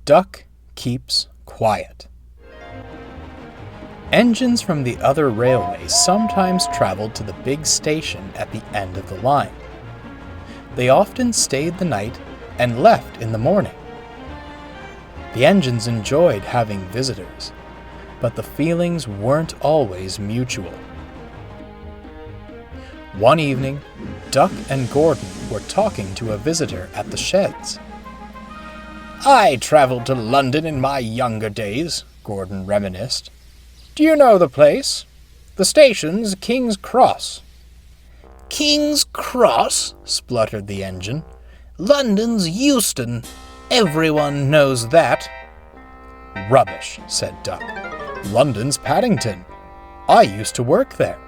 Duck keeps quiet. Engines from the other railways sometimes traveled to the big station at the end of the line. They often stayed the night and left in the morning. The engines enjoyed having visitors, but the feelings weren't always mutual. One evening, Duck and Gordon were talking to a visitor at the sheds. "I traveled to London in my younger days," Gordon reminisced. "Do you know the place? The station's King's Cross." "King's Cross?" spluttered the engine. "London's Euston. Everyone knows that." "Rubbish," said Duck. "London's Paddington. I used to work there."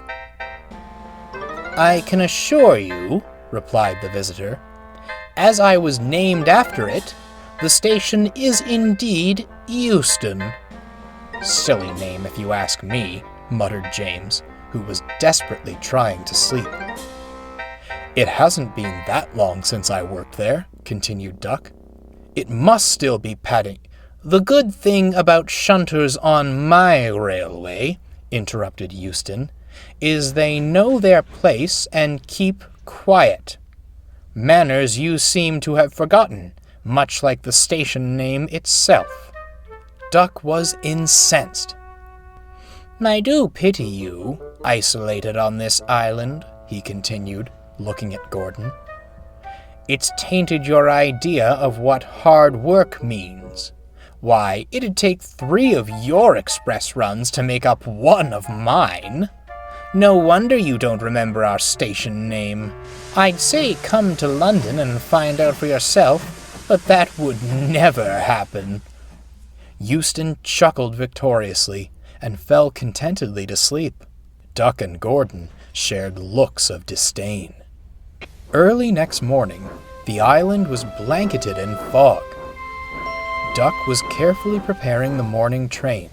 "I can assure you," replied the visitor, "as I was named after it, the station is indeed Euston." "Silly name, if you ask me," muttered James, who was desperately trying to sleep. "It hasn't been that long since I worked there," continued Duck. "It must still be Paddington." "The good thing about shunters on my railway," interrupted Euston, "is they know their place and keep quiet. Manners you seem to have forgotten, much like the station name itself." Duck was incensed. "I do pity you, isolated on this island," he continued, looking at Gordon. "It's tainted your idea of what hard work means. Why, it'd take 3 of your express runs to make up 1 of mine. No wonder you don't remember our station name. I'd say come to London and find out for yourself, but that would never happen." Euston chuckled victoriously and fell contentedly to sleep. Duck and Gordon shared looks of disdain. Early next morning, the island was blanketed in fog. Duck was carefully preparing the morning trains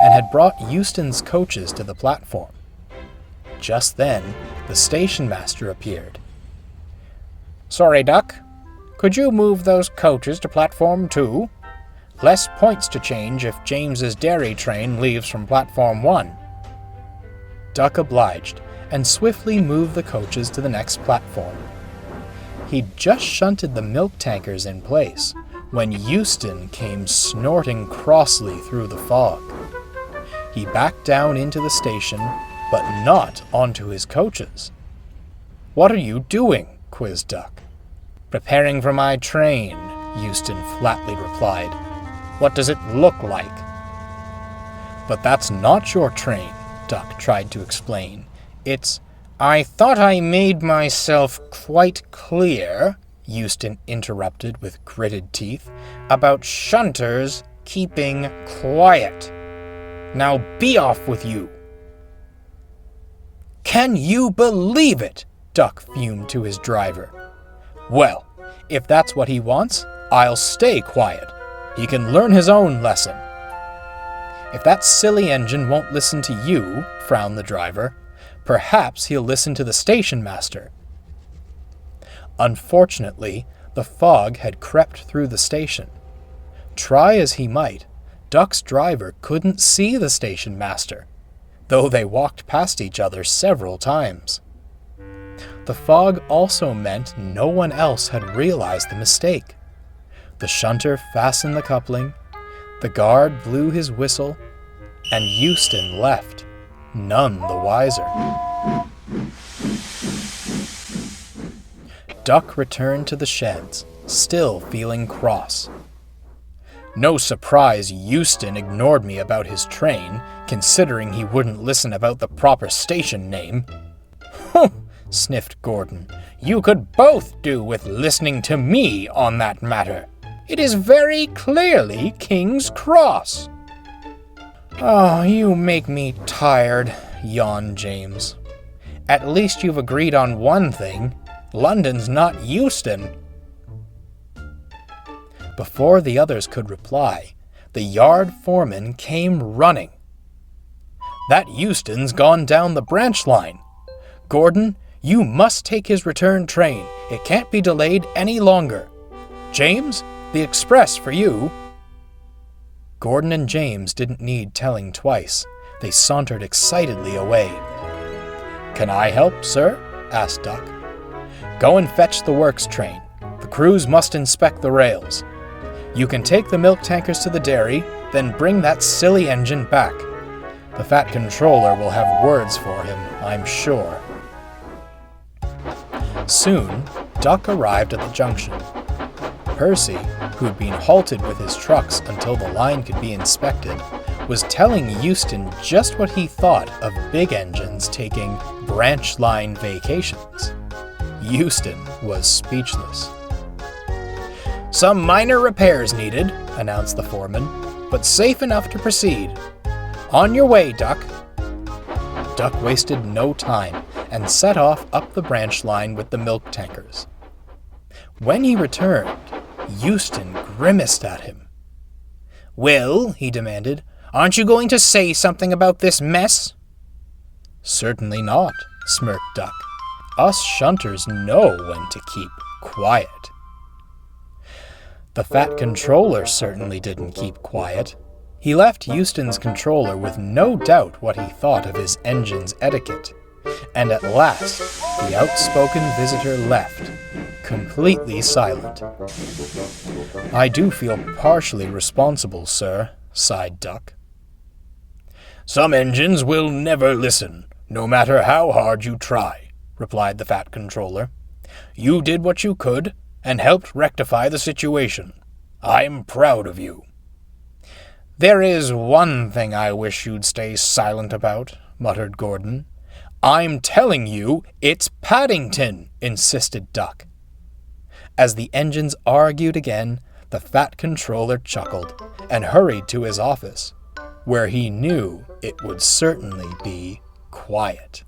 and had brought Euston's coaches to the platform. Just then, the station master appeared. "Sorry, Duck. Could you move those coaches to platform 2? Less points to change if James's dairy train leaves from platform 1. Duck obliged and swiftly moved the coaches to the next platform. He'd just shunted the milk tankers in place when Euston came snorting crossly through the fog. He backed down into the station, but not onto his coaches. "What are you doing?" quizzed Duck. "Preparing for my train," Euston flatly replied. "What does it look like?" "But that's not your train," Duck tried to explain. "It's—" "I thought I made myself quite clear," Euston interrupted with gritted teeth, "about shunters keeping quiet. Now be off with you." "Can you believe it?" Duck fumed to his driver. "Well, if that's what he wants, I'll stay quiet. He can learn his own lesson." "If that silly engine won't listen to you," frowned the driver, "perhaps he'll listen to the station master." Unfortunately, the fog had crept through the station. Try as he might, Duck's driver couldn't see the station master, though they walked past each other several times. The fog also meant no one else had realized the mistake. The shunter fastened the coupling, the guard blew his whistle, and Euston left, none the wiser. Duck returned to the sheds, still feeling cross. "No surprise Euston ignored me about his train, considering he wouldn't listen about the proper station name." "Humph," sniffed Gordon. "You could both do with listening to me on that matter. It is very clearly King's Cross." "Oh, you make me tired," yawned James. "At least you've agreed on one thing. London's not Euston." Before the others could reply, the yard foreman came running. "That Euston's gone down the branch line. Gordon, you must take his return train. It can't be delayed any longer. James, the express for you." Gordon and James didn't need telling twice. They sauntered excitedly away. "Can I help, sir?" asked Duck. "Go and fetch the works train. The crews must inspect the rails. You can take the milk tankers to the dairy, then bring that silly engine back. The Fat Controller will have words for him, I'm sure." Soon, Duck arrived at the junction. Percy, who'd been halted with his trucks until the line could be inspected, was telling Euston just what he thought of big engines taking branch line vacations. Euston was speechless. "Some minor repairs needed," announced the foreman, "but safe enough to proceed. On your way, Duck." Duck wasted no time and set off up the branch line with the milk tankers. When he returned, Euston grimaced at him. "Well," he demanded, "aren't you going to say something about this mess?" "Certainly not," smirked Duck. "Us shunters know when to keep quiet." The Fat Controller certainly didn't keep quiet. He left Euston's controller with no doubt what he thought of his engine's etiquette, and at last the outspoken visitor left, completely silent. "I do feel partially responsible, sir," sighed Duck. "Some engines will never listen, no matter how hard you try," replied the Fat Controller. "You did what you could, and helped rectify the situation. I'm proud of you." "There is one thing I wish you'd stay silent about," muttered Gordon. "I'm telling you, it's Paddington," insisted Duck. As the engines argued again, the Fat Controller chuckled and hurried to his office, where he knew it would certainly be quiet.